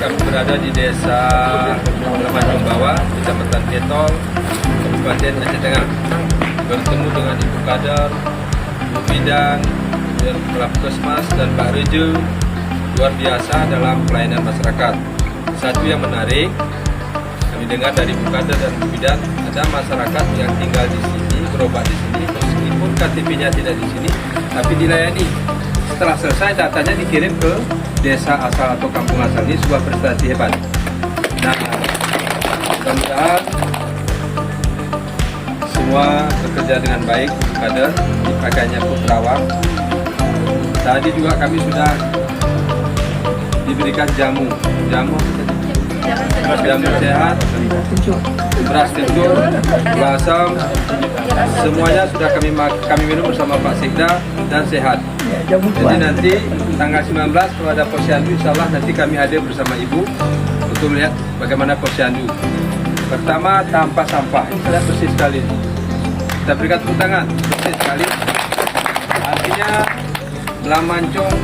Kami berada di Desa Blamacung Bawah, Kecamatan Ketol, Kabupaten Aceh Tengah. Bertemu dengan Ibu Kader, Ibu Bidan, Kepala Puskesmas dan Pak Rejo. Luar biasa dalam pelayanan masyarakat. Satu yang menarik, kami dengar dari Ibu Kader dan Ibu Bidan, ada masyarakat yang tinggal di sini, berobat di sini, meskipun KTP-nya tidak di sini, tapi dilayani. Setelah selesai, datanya dikirim ke desa asal atau kampung asal. Ini sebuah prestasi hebat. Nah, mudah-mudahan semua bekerja dengan baik, kader, dipakainya pun terawang. Tadi juga kami sudah diberikan jamu sehat, beras kencur, belasem, semuanya sudah kami minum bersama Pak Sekda dan sehat. Jadi nanti tanggal 19 kalau ada posyandu, insya Allah nanti kami hadir bersama Ibu untuk melihat bagaimana posyandu. Pertama, tanpa sampah, ini sudah bersih sekali. Kita berikan tepuk tangan, bersih sekali. Artinya Blamancung,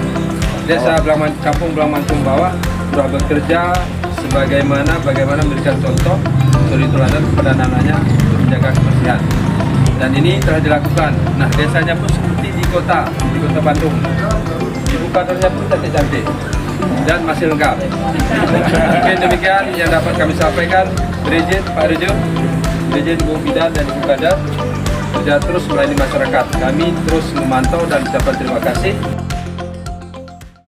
Desa Kampung Blamancung Bawah sudah bekerja bagaimana memberikan contoh suri teladan kepada anak-anaknya untuk menjaga kebersihan. Dan ini telah dilakukan. Nah, desanya pun seperti di kota Bandung. Ibu kadernya pun cantik-cantik dan masih lengkap. Mungkin demikian yang dapat kami sampaikan. Berizin Pak Rejo, berizin Ibu Bidan dan Ibu Kader, sudah terus melayani masyarakat. Kami terus memantau dan ucapkan terima kasih.